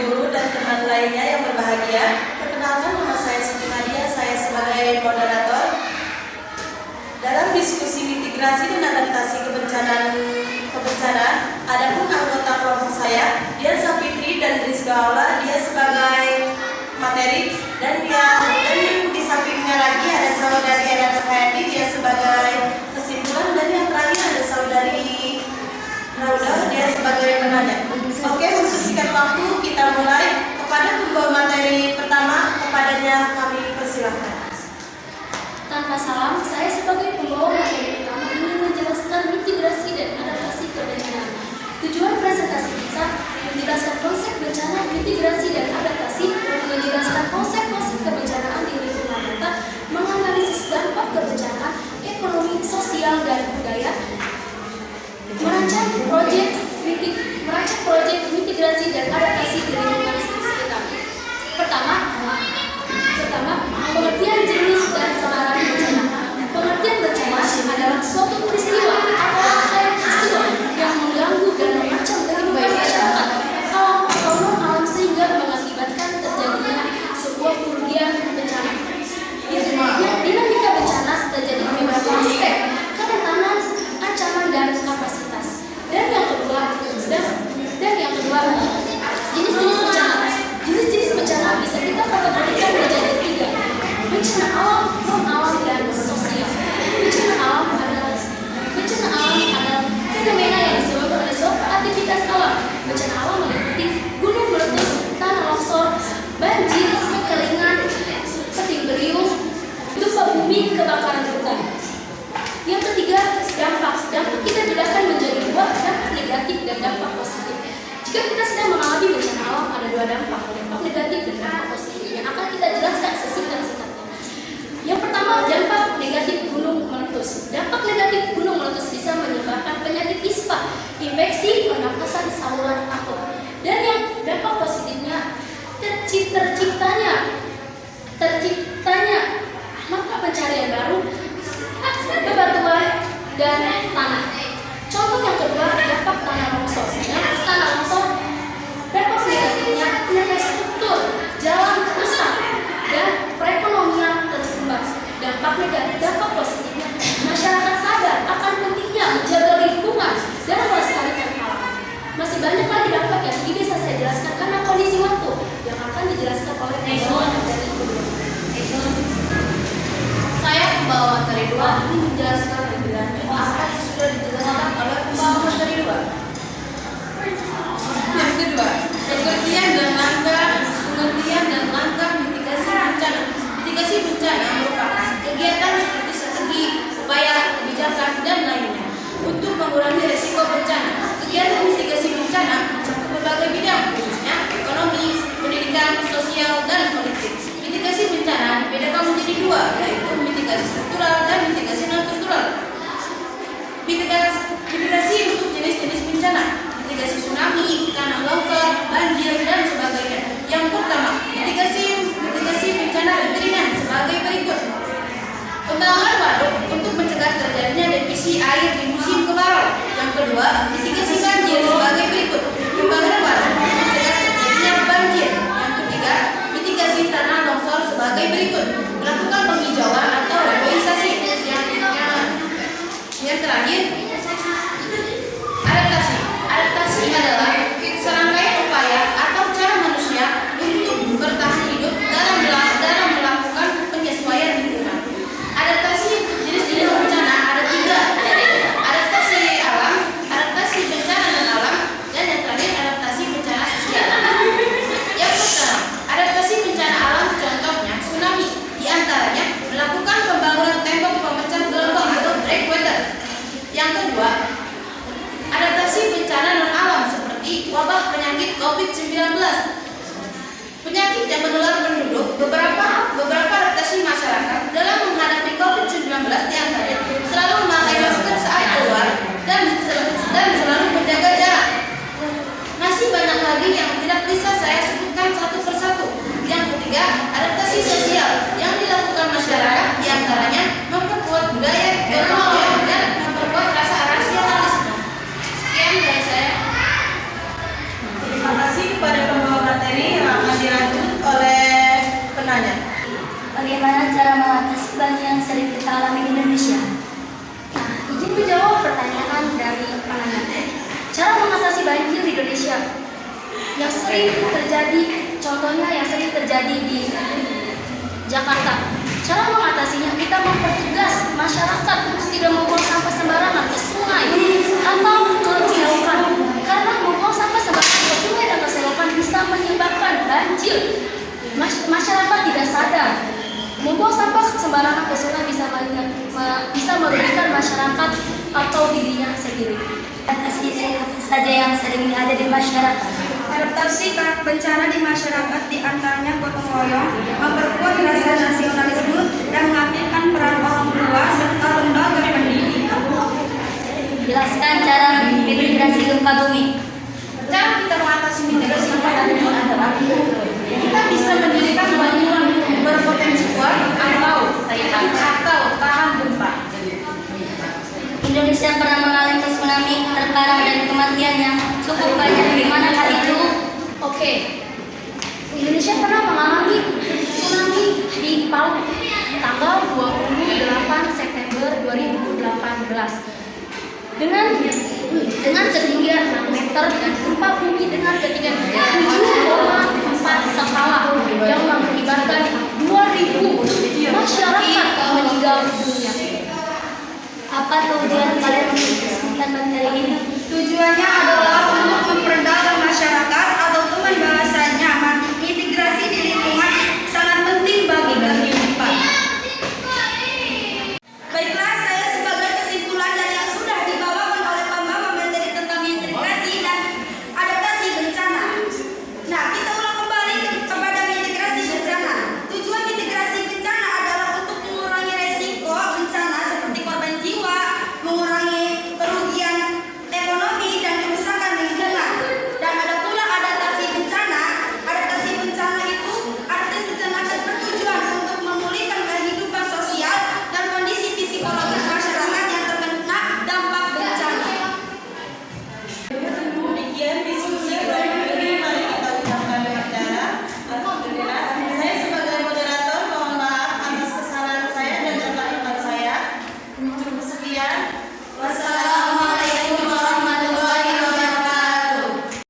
guru dan teman lainnya yang berbahagia. Perkenalkan, nama saya Siti Nadia, saya sebagai moderator. Dalam diskusi mitigasi dan adaptasi kebencanaan, adapun anggota kelompok saya, dia Sapitri dan Rizka Aula, dia sebagai materi, dan di sampingnya lagi ada saudari Eda Hayati, dia sebagai kesimpulan, dan yang terakhir ada saudari Rauda, dia sebagai penanya. Oke, untuk singkat waktu kita mulai. Kepada pembawa materi pertama, kepadanya kami persilahkan. Tanpa salam, saya sebagai pembawa materi pertama ingin menjelaskan mitigasi dan adaptasi kebencanaan. Tujuan presentasi kita menjelaskan konsep bencana, mitigasi dan adaptasi, menjelaskan konsep-konsep kebencanaan di lingkungan nyata, menganalisis dampak kebencanaan, ekonomi, sosial, dan budaya, merancang proyek mitigasi dan adaptasi di lingkungan sekitar. Pertama, pengertian jenis dan sasaran bencana. Pengertian bencana adalah suatu peristiwa atau rangkaian peristiwa yang mengganggu dan mengancam kehidupan masyarakat, alam atau non-alam sehingga mengakibatkan terjadinya sebuah kerugian bencana. Dinamika bencana terjadi di beberapa aspek, kerentanan, ancaman, dan kapasitas. Dan yang kedua, jenis-jenis bencana. Jenis-jenis bencana bisa kita kategorikan menjadi 3. Bencana alam, non-alam, dan sosial. Bencana alam adalah fenomena yang disebabkan oleh suatu aktivitas alam. Bencana alam meliputi gunung meletus, tanah longsor, banjir, kekeringan, puting beliung, gempa bumi, kebakaran hutan. Yang ketiga, dampak. Dampak kita bedakan menjadi 2, dampak negatif dan dampak positif. Jika kita sedang mengalami bencana alam, ada 2 dampak negatif dan dampak positif yang akan kita jelaskan sesingkat-singkatnya. Yang pertama, dampak negatif gunung meletus. Dampak negatif gunung meletus bisa menyebabkan penyakit ispa, infeksi pernapasan saluran akut. Dan yang dampak positifnya, terciptanya mata pencarian baru, bebatuan dan tanah. Contoh yang kedua, dampak tanah longsor. Dampak tanah longsor, dampak negatifnya infrastruktur, jalan rusak, dan perekonomian tersumbat. Dampak positifnya, masyarakat sadar akan pentingnya menjaga lingkungan dan melestarikan alam. Masih banyak lagi dampak yang tidak bisa saya jelaskan karena kondisi waktu yang akan dijelaskan oleh pembawa materi kedua. Saya pembawa materi 2 ingin menjelaskan lebih lanjut apa yang sudah dijelaskan oleh pembawa materi 2. Yang kedua, pengertian dan langkah mitigasi bencana. Mitigasi bencana merupakan kegiatan seperti strategi, upaya, kebijakan, dan lainnya untuk mengurangi risiko bencana. Kegiatan mitigasi bencana mencakup berbagai bidang, khususnya ekonomi, pendidikan, sosial, dan politik. Mitigasi bencana dibedakan menjadi 2, yaitu mitigasi struktural dan mitigasi non-struktural. Mitigasi untuk jenis-jenis bencana, mitigasi tsunami, tanah longsor, banjir, dan sebagainya. Yang pertama, mitigasi bencana ringan sebagai berikut. Pembangunan waduk untuk mencegah terjadinya defisit air di musim kemarau. Yang kedua, mitigasi banjir sebagai berikut. Pembangunan waduk untuk mencegah terjadinya banjir. Yang ketiga, mitigasi tanah longsor sebagai berikut. Melakukan penghijauan atau reboisasi. Yang terakhir, adaptasi. Adaptasi adalah serangkaian upaya atau cara manusia untuk bertahan hidup dalam melakukan penyesuaian lingkungan. Adaptasi untuk jenis-jenis bencana ada 3, adaptasi alam, adaptasi bencana non alam, dan yang terakhir adaptasi bencana sosial. Yang pertama, adaptasi bencana alam contohnya tsunami, diantaranya melakukan pembangunan tembok pemecah gelombang atau breakwater. Yang kedua, adaptasi bencana non alam seperti wabah penyakit COVID-19. Penyakit yang menular penduduk, beberapa adaptasi masyarakat dalam menghadapi COVID-19 diantaranya selalu memakai masker saat keluar dan selalu menjaga jarak. Masih banyak lagi yang tidak bisa saya sebutkan satu persatu. Yang ketiga, adaptasi sosial yang dilakukan masyarakat diantaranya memperkuat budaya gotong royong dan memperkuat rasa rasionalisme. Sekian dari saya. Terima kasih kepada pembawa materi alami Indonesia? Nah, izin menjawab pertanyaan dari penanya. Cara mengatasi banjir di Indonesia yang sering terjadi, contohnya yang sering terjadi di Jakarta. Cara mengatasinya, kita mempertegas masyarakat untuk tidak membuang sampah sembarangan ke sungai atau ke selokan. Karena membuang sampah sembarangan ke sungai dan ke selokan bisa menyebabkan banjir. Masyarakat tidak sadar. Membuang sampah sembarangan ke sungai bisa merugikan masyarakat atau dirinya sendiri. Atasi saja yang sering ada di masyarakat. Adaptasi bencana di masyarakat diantaranya gotong royong, memperkuat rasa nasionalisme, dan mengaktifkan peran orang tua serta lembaga pendidikan. Jelaskan cara mitigasi gempa bumi. Cara kita mengatasi mitigasi gempa bumi adalah kita bisa mendirikan bangunan berpotensi kuat atau tahan gempa. Indonesia pernah mengalami tsunami terparah dan kematiannya cukup banyak. Di mana hal itu? Oke. Indonesia pernah mengalami tsunami di Palu tanggal 28 September 2018 dengan ketinggian 6 meter dan gempa bumi dengan ketinggian 7,4 skala yang mengakibatkan 2.000 masyarakat meninggal dunia. Apa tujuan kalian membuat materi ini? Tujuannya adalah